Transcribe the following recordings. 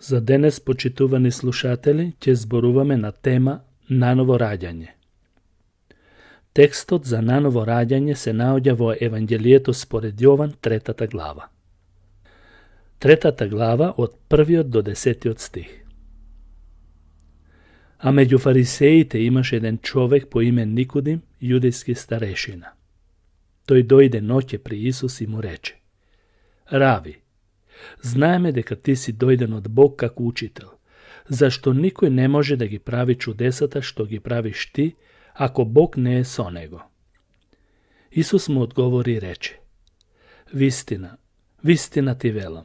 За денес, почитувани слушатели, ќе зборуваме на тема наново раѓање. Текстот за наново раѓање се наоѓа во Евангелието според Јован, 3 глава. 3 глава од 1 до 10 стих. А меѓу фарисеите имаше еден човек по име Никодим, јудејски старешина. Тој дојде ноќе при Исус и му рече: Рави, знаеме дека ти си дојден од Бог како учител, зашто никој не може да ги прави чудесата што ги правиш ти, ако Бог не е со него. Исус му одговори и рече: Вистина, вистина ти велам,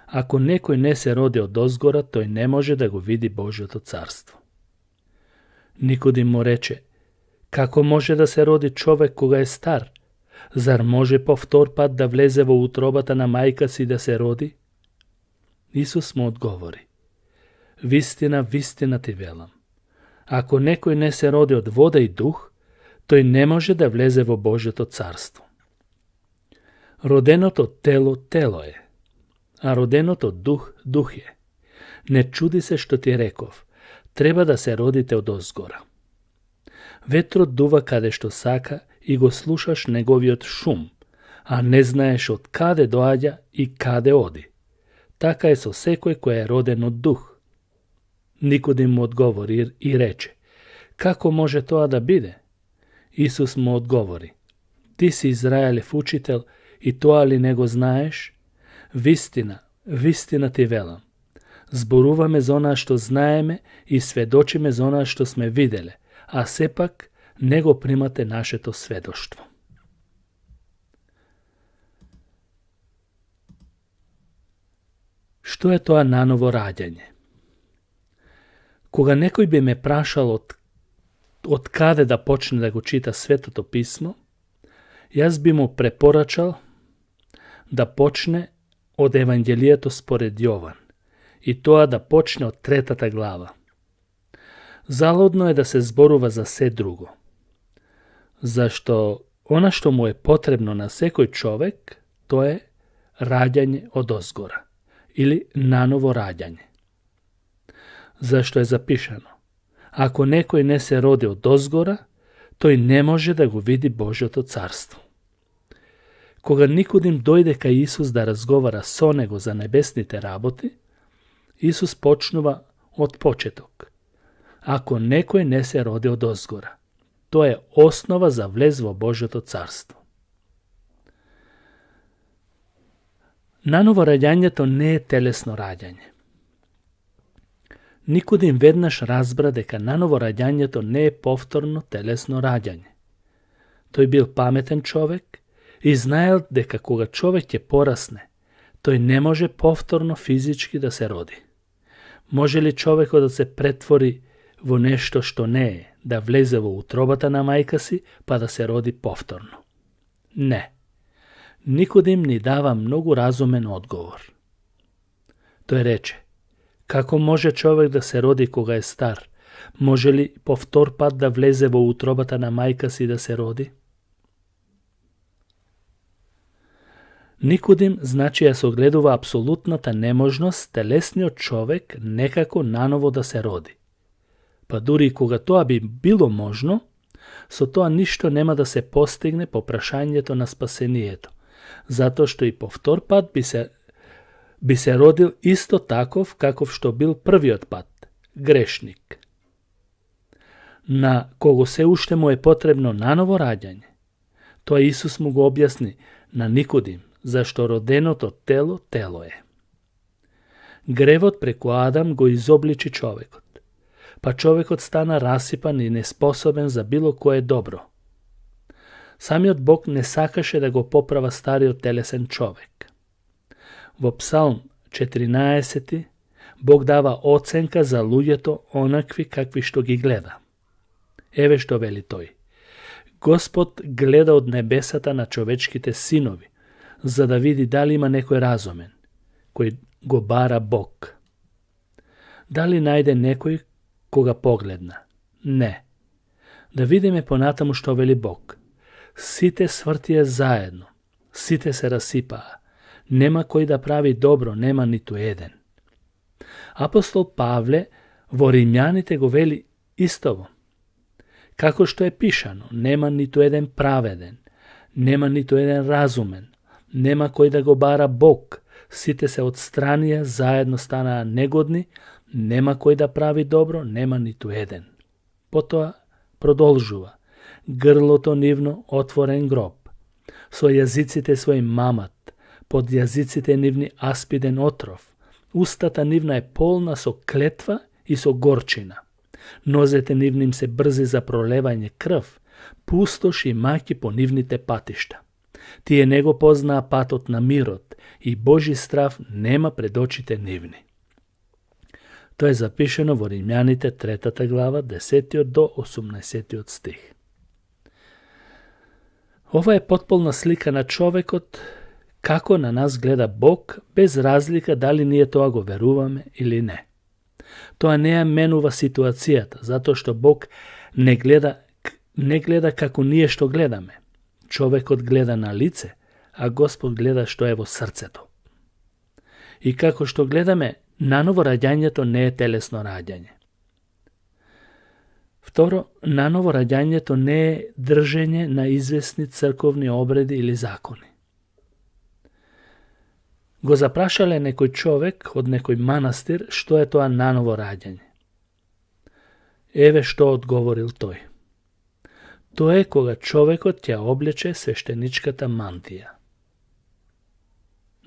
ако некој не се роди од озгора, тој не може да го види Божјото царство. Никодим му рече: Како може да се роди човек кога е стар? Зар може по втор пат да влезе во утробата на мајка си да се роди? Исус му одговори: Вистина, вистина ти велам, ако некој не се роди од вода и дух, тој не може да влезе во Божјото царство. Роденото тело, тело е, а роденото дух, дух е. Не чуди се што ти реков, треба да се родите од озгора. Ветрот дува каде што сака и го слушаш неговиот шум, а не знаеш од каде доаѓа и каде оди. Така е со секој кој е роден од дух. Никодим му одговори и рече: Како може тоа да биде? Исус му одговори: Ти си Израелев учител и тоа ли не го знаеш? Вистина, вистина ти велам. Зборуваме за онаа што знаеме и сведочиме за онаа што сме виделе, а сепак не го примате нашето сведоштво. Што е тоа наново раѓање? Кога некој би ме прашал од каде да почне да го чита Светото писмо, јас би му препорачал да почне од Евангелието според Јован и тоа да почне од 3 глава. Залудно е да се зборува за се друго, зашто она што му е потребно на секој човек, тоа е раѓање од озгора или наново раѓање. Зашто е запишано: Ако некој не се роди од озгора, тој не може да го види Божјото царство. Кога Никодим дојде кај Исус да разговара со него за небесните работи, Исус почнува од почеток. Ако некој не се роди од озгора, тоа е основа за влез во Божјото царство. Наново раѓањето не е телесно раѓање. Никодим веднаш разбра дека наново раѓањето не е повторно телесно раѓање. Тој бил паметен човек и знаел дека кога човек ќе порасне, тој не може повторно физички да се роди. Може ли човекот да се претвори во нешто што не е, да влезе во утробата на мајка си, па да се роди повторно? Не. Никодим ни дава многу разумен одговор. Тој рече: Како може човек да се роди кога е стар? Може ли по втор пат да влезе во утробата на мајка си да се роди? Никодим значи ја согледува апсолутната неможност телесниот човек некако наново да се роди. Па дури кога тоа би било можно, со тоа ништо нема да се постигне по прашањето на спасението, затоа што и по втор пат би се родил исто таков каков што бил првиот пат, грешник. На кого се уште му е потребно наново раѓање, тоа Исус му го објасни на Никодим, зашто роденото тело, тело е. Гревот преку Адам го изобличи човекот, па човекот стана расипан и неспособен за било кое добро. Самиот Бог не сакаше да го поправа стариот телесен човек. Во Псалм 14 Бог дава оценка за луѓето онакви какви што ги гледа. Еве што вели тој: Господ гледа од небесата на човечките синови, за да види дали има некој разумен, кој го бара Бог. Дали најде некој кога погледна? Не. Да видиме понатаму што вели Бог. Сите свртија заедно, сите се расипаа. Нема кој да прави добро, нема ниту еден. Апостол Павле во Римјаните го вели истово. Како што е пишано, нема ниту еден праведен, нема ниту еден разумен, нема кој да го бара Бог, сите се одстранија, заедно станаа негодни, нема кој да прави добро, нема ниту еден. Потоа продолжува. Грлото нивно отворен гроб. Со јазиците своји мамат, под јазиците нивни аспиден отров. Устата нивна е полна со клетва и со горчина. Нозете нивним се брзи за пролевање крв, пустош и маки по нивните патишта. Тие не го познаа патот на мирот и Божи страв нема пред очите нивни. Тоа е запишено во Римјаните 3 глава, 10 до 18 стих. Ова е потполна слика на човекот, како на нас гледа Бог, без разлика дали ние тоа го веруваме или не. Тоа не ја менува ситуацијата, затоа што Бог не гледа како ние што гледаме. Човекот гледа на лице, а Господ гледа што е во срцето. И како што гледаме, наново раѓањето не е телесно раѓање. Второ, наново раѓањето не е држење на известни црковни обреди или закони. Го запрашале некој човек од некој манастир што е тоа наново раѓање. Еве што одговорил тој. Тоа е кога човекот ќе облече свештеничката мантија.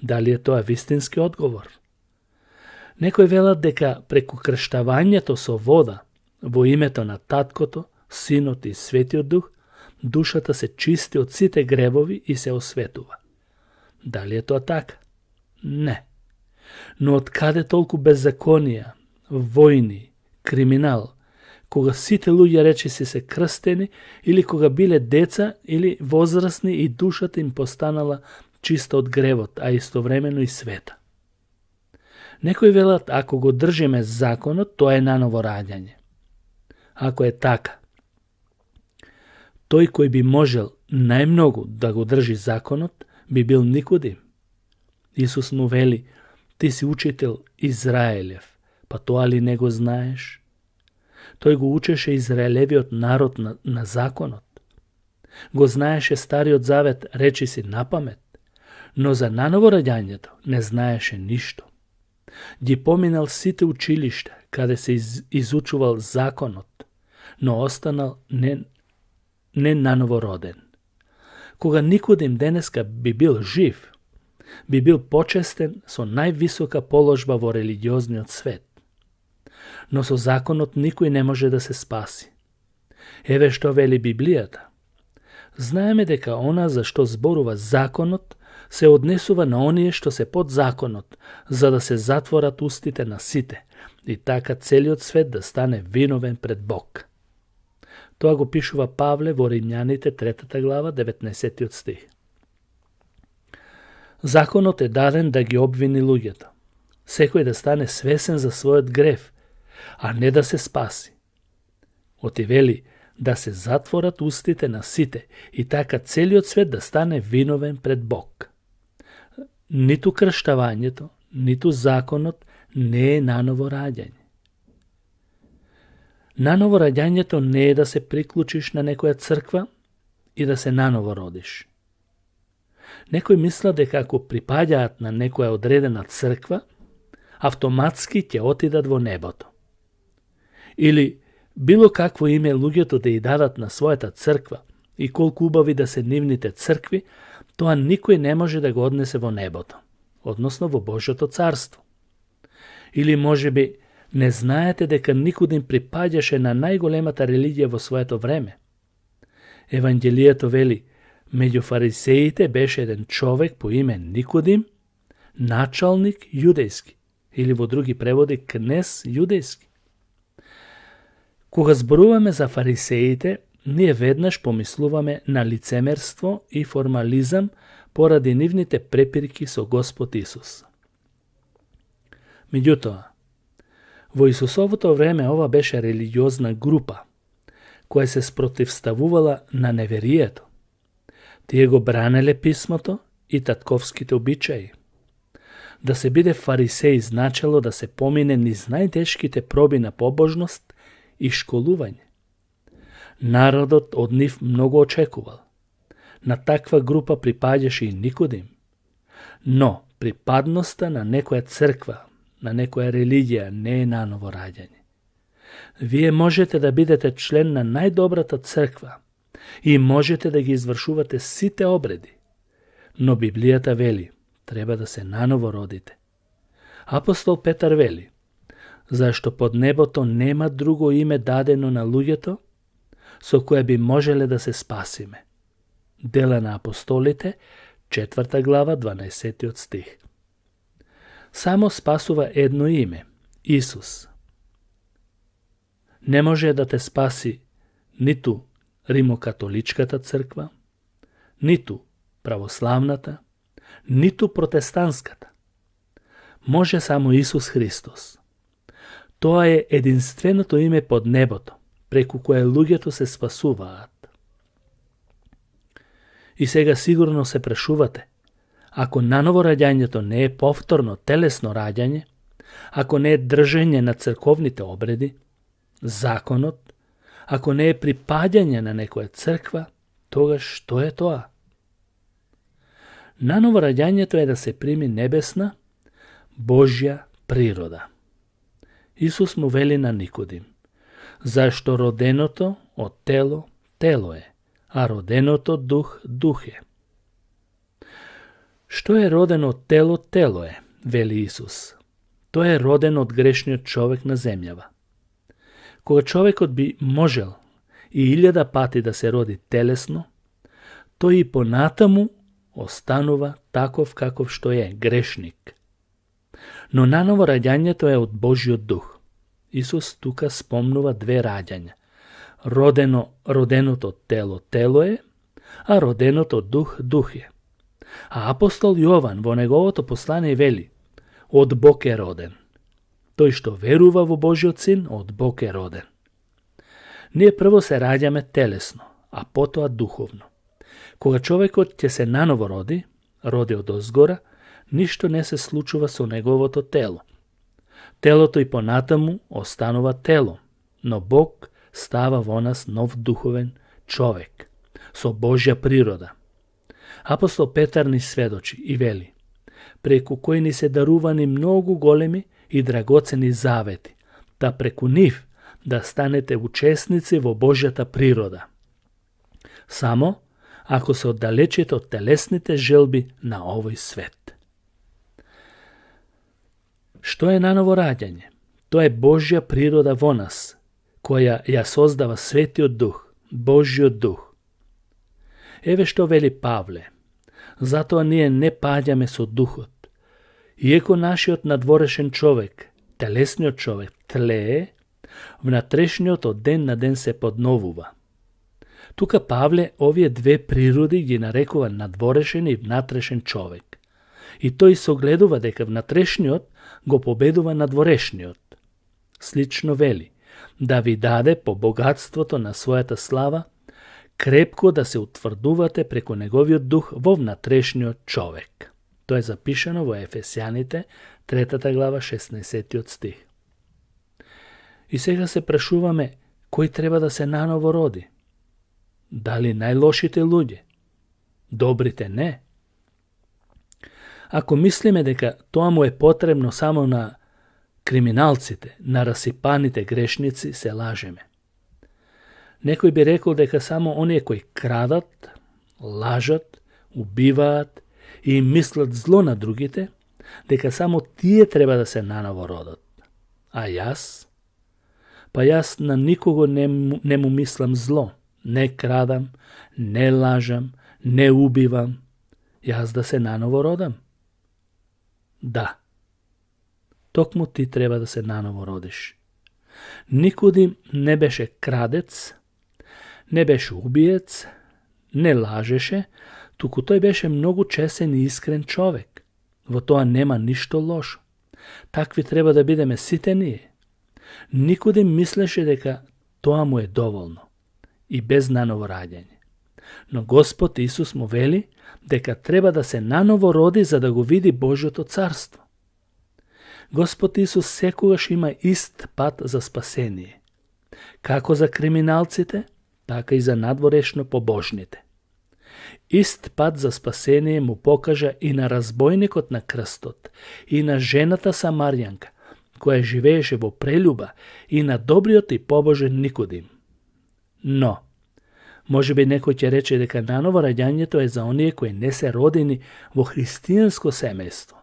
Дали е тоа вистински одговор? Некои велат дека преку крштавањето со вода во името на Таткото, Синот и Светиот Дух, душата се чисти од сите гребови и се осветува. Дали е тоа така? Не. Но од каде толку беззаконија, војни, криминал, кога сите луѓе речиси се крстени или кога биле деца или возрастни и душата им постанала чиста од гревот, а истовремено и света. Некои велат, ако го држиме законот, тоа е наново раѓање. Ако е така, тој кој би можел најмногу да го држи законот, би бил Никодим. Исус му вели, ти си учител Израелев, па тоа ли не го знаеш? Тој го учеше Израелевиот народ на законот. Го знаеше Стариот Завет речиси напамет, но за наново раѓањето не знаеше ништо. Ги поминал сите училишта, каде се изучувал законот, но останал не наново роден. Кога Никодим денеска би бил жив, би бил почестен со највисока положба во религиозниот свет. Но со законот никој не може да се спаси. Еве што вели Библијата. Знаеме дека она за што зборува законот се однесува на оние што се под законот, за да се затворат устите на сите и така целиот свет да стане виновен пред Бог. Тоа го пишува Павле во Римјаните 3 глава 19 стих. Законот е даден да ги обвини луѓето. Секој да стане свесен за својот грев, а не да се спаси. Оти вели да се затворат устите на сите и така целиот свет да стане виновен пред Бог. Ниту крштавањето, ниту законот не е наново раѓање. Наново раѓањето не е да се приклучиш на некоја црква и да се наново родиш. Некои мислат дека ако припаѓаат на некоја одредена црква, автоматски ќе отидат во небото. Или било какво име луѓето да ја дадат на својата црква и колку убави да се нивните цркви, тоа никој не може да го однесе во небото, односно во Божјото царство. Или можеби не знаете дека Никодим припаѓаше на најголемата религија во своето време. Евангелието вели, меѓу фарисеите беше еден човек по име Никодим, началник јудејски, или во други преводи кнез јудејски. Кога зборуваме за фарисеите, ние веднаш помислуваме на лицемерство и формализам поради нивните препирки со Господ Исус. Меѓутоа, во Исусовото време ова беше религиозна група, која се спротивставувала на неверието. Тие го бранеле писмото и татковските обичаи. Да се биде фарисеј значело да се помине низ најтешките проби на побожност и школување. Народот од нив многу очекувал. На таква група припаѓаше и Никодим. Но припадноста на некоја црква, на некоја религија не е наново раѓање. Вие можете да бидете член на најдобрата црква и можете да ги извршувате сите обреди. Но Библијата вели, треба да се наново родите. Апостол Петар вели, зашто под небото нема друго име дадено на луѓето, со кое би можеле да се спасиме. Дела на апостолите, 4 глава, 12 стих. Само спасува едно име, Исус. Не може да те спаси ниту римокатоличката црква, ниту православната, ниту протестантската. Може само Исус Христос. Тоа е единственото име под небото, преку кое луѓето се спасуваат. И сега сигурно се прашувате, ако наново раѓањето не е повторно телесно раѓање, ако не е држење на црковните обреди, законот, ако не е припаѓање на некоја црква, тогаш што е тоа? Наново раѓањето е да се прими небесна, Божја природа. Исус му вели на Никодим, зашто роденото од тело, тело е, а роденото од дух, дух е. Што е родено од тело, тело е, вели Исус. Тоа е роден од грешниот човек на земјава. Кога човекот би можел и 1000 пати да се роди телесно, тој и понатаму останува таков каков што е, грешник. Но наново раѓањето е од Божиот дух. Исус тука спомнува две раѓања. Роденото од тело, тело е, а роденото од дух, дух е. А апостол Јован во неговото послание вели, од Бог е роден. Тој што верува во Божиот син, од Бог е роден. Ние прво се раѓаме телесно, а потоа духовно. Кога човекот ќе се наново роди од озгора, ништо не се случува со неговото тело. Телото и понатаму останува тело, но Бог става во нас нов духовен човек, со Божја природа. Апостол Петар ни сведочи и вели, преку кои ни се дарувани многу големи и драгоцени завети, да преку нив да станете учесници во Божјата природа. Само ако се оддалечите од телесните желби на овој свет. Што е наново раѓање? Тоа е Божја природа во нас, која ја создава Светиот Дух, Божјиот Дух. Еве што вели Павле. Затоа ние не паѓаме со духот. Иеко нашиот надворешен човек, телесниот човек, тлее, внатрешниот од ден на ден се подновува. Тука Павле овие две природи ги нарекува надворешен и внатрешен човек. И тој согледува дека внатрешниот го победува надворешниот. Слично вели, да ви даде по богатството на својата слава, крепко да се утврдувате преку неговиот дух во внатрешниот човек. Тоа е запишано во Ефесјаните, 3 глава, 16 стих. И сега се прашуваме, кој треба да се наново роди? Дали најлошите луѓе? Добрите не. Ако мислиме дека тоа му е потребно само на криминалците, на расипаните грешници, се лажеме. Некој би рекол дека само оние кои крадат, лажат, убиваат и мислат зло на другите, дека само тие треба да се наново родат. А јас? Па јас на никого не му мислам зло. Не крадам, не лажам, не убивам. Јас да се наново родам? Да. Токму ти треба да се наново родиш. Никодим не беше крадец, не беше убиец, не лажеше, туку тој беше многу чесен и искрен човек. Во тоа нема ништо лошо. Такви треба да бидеме сите ние. Никодим мислеше дека тоа му е доволно и без наново раѓање. Но Господ Исус му вели дека треба да се наново роди за да го види Божјото царство. Господ Исус секогаш има ист пат за спасение. Како за криминалците, така и за надворешно побожните. Ист пат за спасение му покажа и на разбойникот на крстот, и на жената Самарјанка, која живееше во прелюба, и на добриот и побожен Никодим. Но, може би некој ќе рече дека наново раѓањето е за оние кои не се родени во христијанско семејство.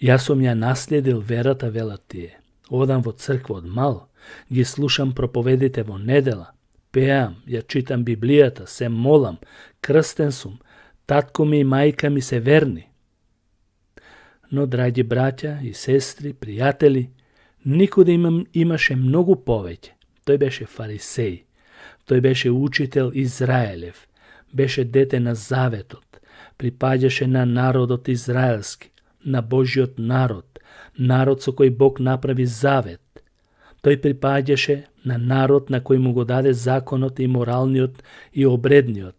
Јас сум ја наследил верата, велат тие. Одам во црква од мал, ги слушам проповедите во недела, пеам, ја читам Библијата, се молам, крстен сум, татко ми и мајка ми се верни. Но, драги браќа и сестри, пријатели, Никодим имаше многу повеќе. Тој беше фарисеј, тој беше учител Израелев, беше дете на заветот, припаѓаше на народот израелски, на Божиот народ, народ со кој Бог направи завет. Тој припаѓаше на народ на кој му го даде законот и моралниот и обредниот,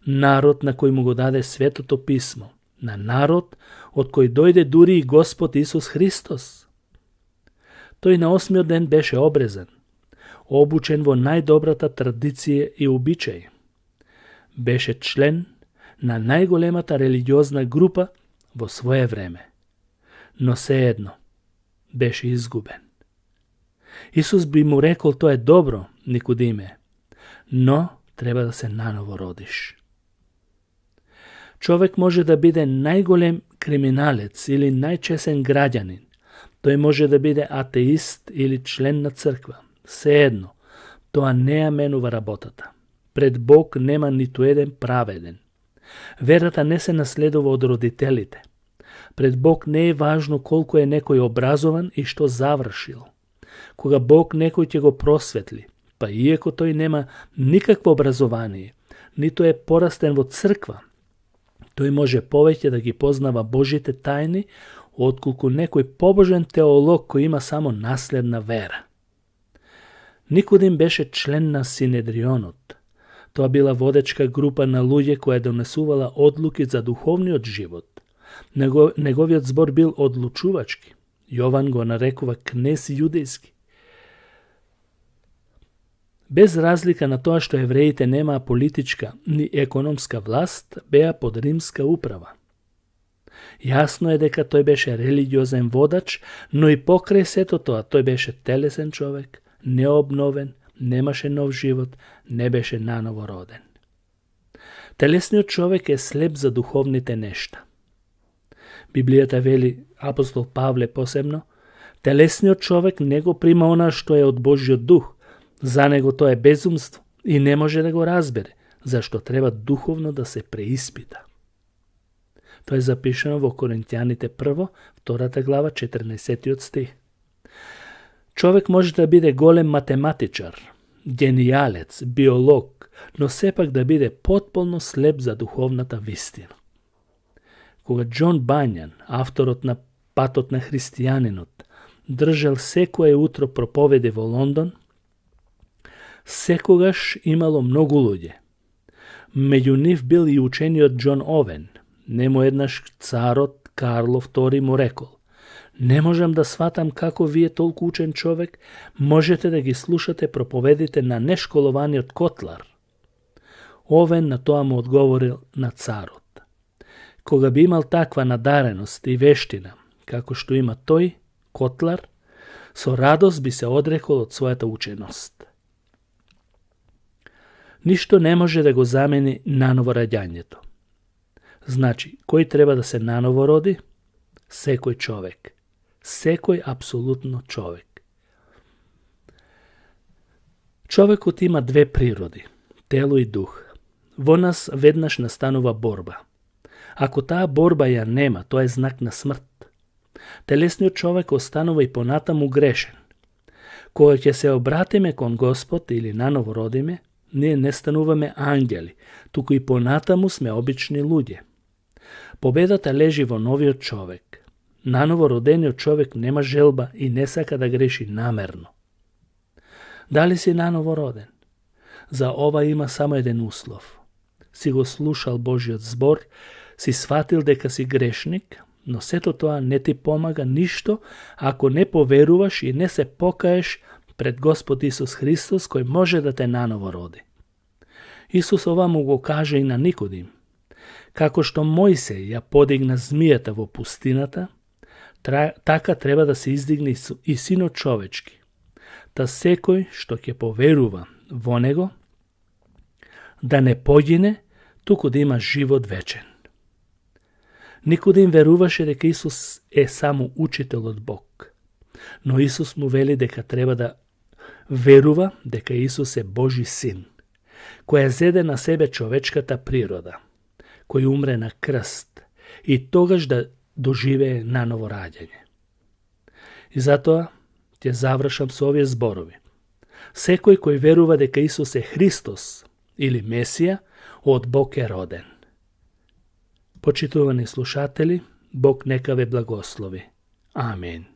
народ на кој му го даде Светото писмо, на народ од кој дојде дури и Господ Исус Христос. Тој на 8-миот ден беше обрезан, обучен во најдобрата традиција и обичај. Беше член на најголемата религиозна група во свое време, но сеедно беше изгубен. Исус би му рекол, тоа е добро, Никодиме, но треба да се наново родиш. Човек може да биде најголем криминалец или најчесен граѓанин. Тој може да биде атеист или член на црква. Сеедно, тоа не ја менува работата. Пред Бог нема ниту еден праведен. Верата не се наследува од родителите. Пред Бог не е важно колку е некој образован и што завршил. Кога Бог некој ќе го просветли, па иако тој нема никакво образование, ниту е порастен во црква, тој може повеќе да ги познава Божите тајни, отколку некој побожен теолог кој има само наследна вера. Никодим беше член на Синедрионот. Тоа била водечка група на луѓе која донесувала одлуки за духовниот живот. Неговиот збор бил одлучувачки. Јован го нарекува кнез јудејски. Без разлика на тоа што евреите немаа политичка ни економска власт, беа под римска управа. Јасно е дека тој беше религиозен водач, но и покрај сето тоа тој беше телесен човек, необновен, немаше нов живот, не беше наново роден. Телесниот човек е слеп за духовните нешта. Библијата вели, апостол Павле посебно, телесниот човек не го прима она што е од Божиот дух, за него тоа е безумство и не може да го разбере, зашто треба духовно да се преиспита. Тоа е запишано во Коринтјаните 1, 2 глава, 14 стих. Човек може да биде голем математичар, генијалец, биолог, но сепак да биде потполно слеп за духовната вистина. Кога Џон Бањан, авторот на Патот на христијанинот, држал секое утро проповеди во Лондон, секогаш имало многу луѓе. Меѓу нив бил и учениот Џон Овен. Нему еднаш царот Карло II му рекол: не можам да сватам како вие толку учен човек можете да ги слушате проповедите на нешколованиот Котлар. Овен на тоа му одговорил на царот: кога би имал таква надареност и вештина, како што има тој, Котлар, со радост би се одрекол од својата ученост. Ништо не може да го замени наново раѓањето. Значи, кој треба да се наново роди? Секој човек. Секој апсолутно човек. Човекот има две природи, тело и дух. Во нас веднаш настанува борба. Ако таа борба ја нема, тоа е знак на смрт. Телесниот човек останува и понатаму грешен. Кога ќе се обратиме кон Господ или наново родиме, ние не стануваме ангели, туку и понатаму сме обични луѓе. Победата лежи во новиот човек. Наново родениот човек нема желба и не сака да греши намерно. Дали си наново роден? За ова има само еден услов. Си го слушал Божиот збор, си сватил дека си грешник, no sето тоа не ти помага ништо ако не поверуваш и не се покаеш пред Господ Исус Христос, кој може да те наново роди. Исус ова му го каже и на Никодим. Како што Мојсей ја подигна змијата во пустината, така треба да се издигне и Синот човечки. Та секој што ќе поверува во него, да не погине, туку да има живот вечен. Никодим веруваше дека Исус е само учител од Бог, но Исус му вели дека треба да верува дека Исус е Божи син, кој зеде на себе човечката природа, кој умре на крст и тогаш да доживее наново раѓање. И затоа ќе завршам со овие зборови. Секој кој верува дека Исус е Христос или Месија, од Бог е роден. Почитувани слушатели, Бог нека ве благослови. Амин.